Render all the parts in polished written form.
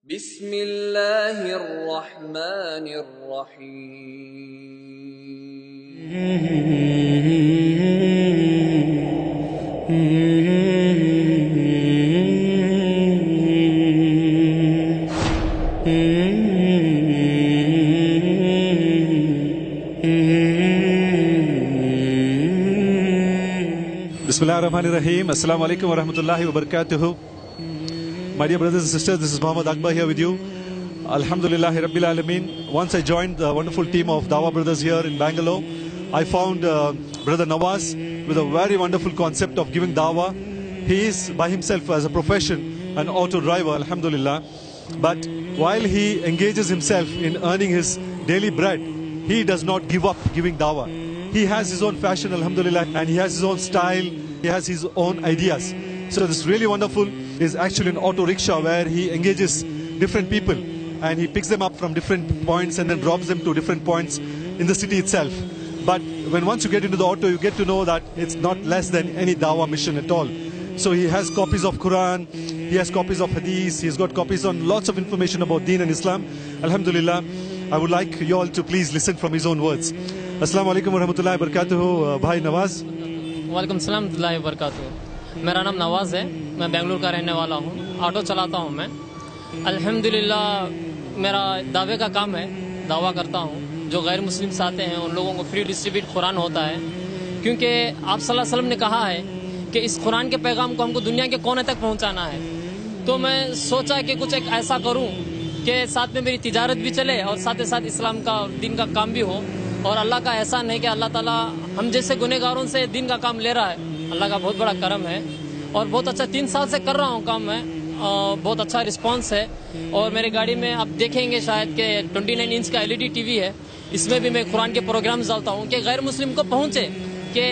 بسم اللہ الرحمن Bismillahirrahmanirrahim. Assalamu alaikum wa rahmatullahi wa barakatuhu. My dear brothers and sisters, this is Muhammad Akbar here with you. Alhamdulillahi Rabbil Alameen. Once I joined the wonderful team of Dawah Brothers here in Bangalore, I found Brother Nawaz with a very wonderful concept of giving Dawah. He is by himself as a profession an auto driver, Alhamdulillah. But while he engages himself in earning his daily bread, he does not give up giving Dawah. He has his own fashion, Alhamdulillah, and he has his own style, he has his own ideas. So this really wonderful is actually an auto rickshaw where he engages different people and he picks them up from different points and then drops them to different points in the city itself. But once you get into the auto, you get to know that it's not less than any Dawah mission at all. So he has copies of Quran, he has copies of Hadith, he's got copies on lots of information about Deen and Islam. Alhamdulillah, I would like you all to please listen from his own words. Assalamu alaikum wa rahmatullahi wa barakatuhu, Bhai Nawaz. वालेकुम सलाम warahmatullahi wabarakatuh. मेरा नाम नवाज़ है, मैं बेंगलुरु का रहने वाला हूँ, ऑटो चलाता हूँ मैं। अल्हम्दुलिल्लाह मेरा दावे का काम है, दावा करता हूँ। जो गैर मुस्लिम्स आते हैं उन लोगों को फ्री डिस्ट्रीब्यूट कुरान होता है, क्योंकि आप सल्लल्लाहु अलैहि वसल्लम ने कहा है कि इस कुरान के पैगाम को हमको दुनिया के कोने तक पहुँचाना है। तो मैं सोचा कि कुछ एक ऐसा करूँ कि साथ में मेरी तिजारत भी चले और साथ ही साथ इस्लाम का दीन का काम भी हो। और अल्लाह का एहसान है कि अल्लाह ताला हम जैसे गुनहगारों से दीन का काम ले रहा है। अल्लाह का बहुत बड़ा करम है और बहुत अच्छा 3 साल से कर रहा हूँ काम मैं, बहुत अच्छा रिस्पांस है। और मेरी गाड़ी में आप देखेंगे शायद कि 29 इंच का LED टीवी है, इसमें भी मैं कुरान के प्रोग्राम डालता हूँ कि गैर मुस्लिम को पहुँचे कि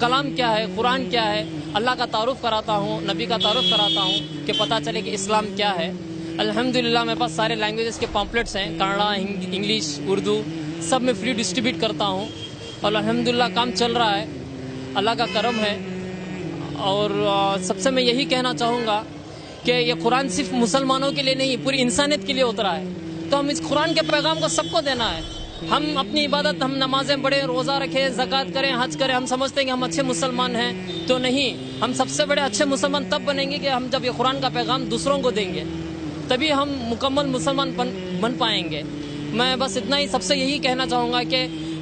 कलाम क्या है, कुरान क्या है, अल्लाह का तारुफ कराता हूँ, नबी का तारुफ कराता हूँ कि पता चले कि इस्लाम क्या है। अल्हम्दुलिल्लाह मेरे पास सारे लैंग्वेजेस के पम्पलेट्स हैं, कन्नड़ा, इंग्लिश, उर्दू, सब में फ्री डिस्ट्रीब्यूट करता हूँ और अल्हम्दुलिल्लाह काम चल रहा है, अल्लाह का करम है। और सबसे मैं यही कहना चाहूँगा कि ये कुरान सिर्फ मुसलमानों के लिए नहीं, पूरी इंसानियत के लिए उतरा है। तो हम इस कुरान के पैगाम को सबको देना है। हम अपनी इबादत, हम नमाजें पढ़ें, रोज़ा रखें, ज़कात करें, हज करें, हम समझते हैं कि हम अच्छे मुसलमान हैं, तो नहीं। हम सबसे बड़े अच्छे मुसलमान तब बनेंगे कि हम जब ये कुरान का पैगाम दूसरों को देंगे, तभी हम मुकम्मल मुसलमान बन पाएंगे। मैं बस इतना ही सबसे यही कहना चाहूँगा कि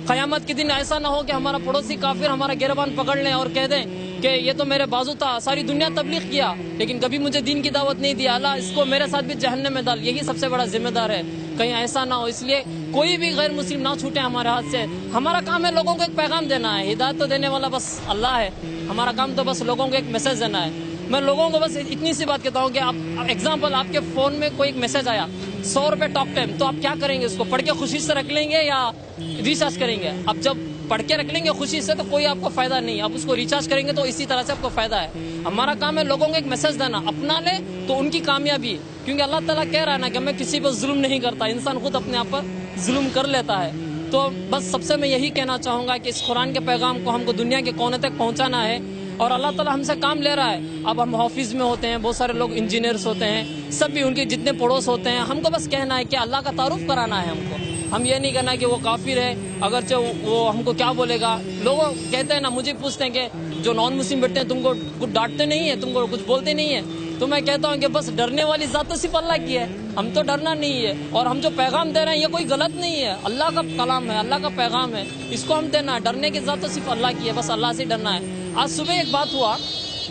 क़यामत के दिन ऐसा ना हो कि हमारा पड़ोसी काफिर हमारा गिरबान पकड़ लें और कह दें कि ये तो मेरे बाजू था, सारी दुनिया तबलीग किया लेकिन कभी मुझे दीन की दावत नहीं दिया, अल्लाह इसको मेरे साथ भी जहन्नम में डाल। यही सबसे बड़ा जिम्मेदार है, कहीं ऐसा ना हो। इसलिए कोई भी गैर मुस्लिम ना छूटे हमारे हाथ से। हमारा काम है लोगों को एक पैगाम देना है, हिदायत तो देने वाला बस अल्लाह है, हमारा काम तो बस लोगों को एक मैसेज देना है। मैं लोगों को बस इतनी सी बात कहता हूँ कि आप एग्जाम्पल, आपके फ़ोन में कोई एक मैसेज आया 100 रुपये टॉक टाइम, तो आप क्या करेंगे? उसको पढ़ के खुशी से रख लेंगे या रिचार्ज करेंगे? अब जब पढ़ के रख लेंगे खुशी से तो कोई आपको फ़ायदा नहीं, आप उसको रिचार्ज करेंगे तो इसी तरह से आपको फ़ायदा है। हमारा काम है लोगों को एक मैसेज देना, अपना ले तो उनकी कामयाबी, क्योंकि अल्लाह ताला कह रहा है ना कि मैं किसी पर जुल्म नहीं करता, इंसान खुद अपने आप पर जुल्म कर लेता है। तो बस सबसे मैं यही कहना चाहूँगा कि इस कुरान के पैगाम को हमको दुनिया के कोने तक पहुँचाना है और अल्लाह ताला हमसे काम ले रहा है। अब हम ऑफिस में होते हैं, बहुत सारे लोग इंजीनियर्स होते हैं, सब भी उनके जितने पड़ोस होते हैं, हमको बस कहना है कि अल्लाह का तारुफ कराना है हमको। हम ये नहीं कहना कि वो काफिर है, अगरचे वो हमको क्या बोलेगा। लोग कहते हैं ना, मुझे पूछते हैं कि जो नॉन मुस्लिम बैठते हैं तुमको कुछ डांटते नहीं है, तुमको कुछ बोलते नहीं है, तो मैं कहता हूँ कि बस डरने वाली ज़ात तो सिर्फ अल्लाह की है, हम तो डरना नहीं है। और हम जो पैगाम दे रहे हैं ये कोई गलत नहीं है, अल्लाह का कलाम है, अल्लाह का पैगाम है, इसको हम देना है। डरने की ज़ात तो सिर्फ अल्लाह की है, बस अल्लाह से डरना है। आज सुबह एक बात हुआ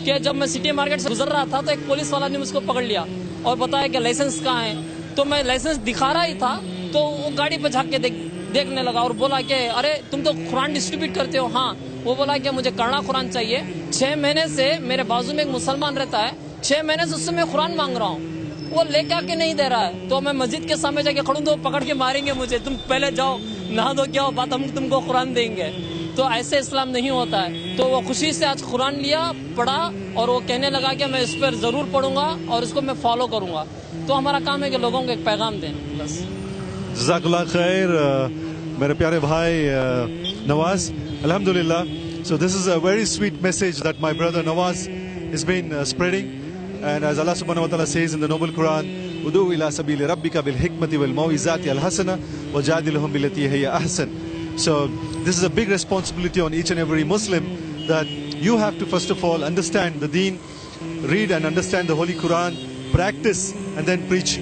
कि जब मैं सिटी मार्केट से गुजर रहा था तो एक पुलिस वाला ने मुझको पकड़ लिया और बताया कि लाइसेंस कहाँ है। तो मैं लाइसेंस दिखा रहा ही था तो वो गाड़ी पर झाँक के देखने लगा और बोला कि अरे तुम तो कुरान डिस्ट्रीब्यूट करते हो। हाँ, वो बोला कि मुझे कन्नड़ा कुरान चाहिए। 6 महीने से मेरे बाजू में एक मुसलमान रहता है, 6 महीने से उससे मैं कुरान मांग रहा हूँ, वो लेके आके नहीं दे रहा है। तो मैं मस्जिद के सामने जाके खड़ूँ तो पकड़ के मारेंगे मुझे, तुम पहले जाओ नहा दो, क्या हो बात, हम तुमको कुरान देंगे। तो ऐसे इस्लाम नहीं होता है। तो वो खुशी से आज कुरान लिया, पढ़ा और वो कहने लगा कि मैं इस पर ज़रूर पढ़ूंगा और इसको मैं फॉलो करूंगा। तो हमारा काम है कि लोगों को एक पैगाम दें बस। जज़ाकल्लाह खैर मेरे प्यारे भाई नवाज, अल्हम्दुलिल्लाह। So this is a very sweet message that my brother Nawaz has been spreading, and as Allah subhanahu wa ta'ala says in the noble Quran, ادعو الى سبیل ربک بالحکمت والموعظات الحسنہ وجادلہم بالتی ہی احسن. So this is a big responsibility on each and every Muslim, that you have to first of all understand the deen, read and understand the Holy Quran, practice and then preach.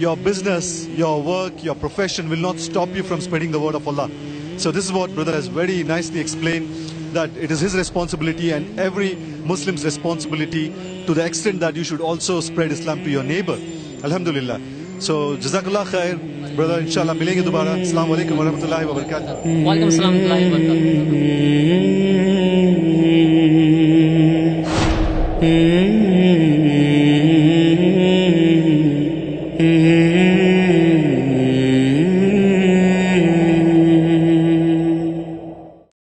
Your business, your work, your profession will not stop you from spreading the word of Allah. So this is what brother has very nicely explained, that it is his responsibility and every Muslim's responsibility, to the extent that you should also spread Islam to your neighbor. Alhamdulillah. So Jazakallah khair, brother. Inshallah milenge dobara. Assalamu alaikum wa rahmatullahi wa barakatuh. وعلیکم السلام ورحمۃ اللہ وبرکاتہ.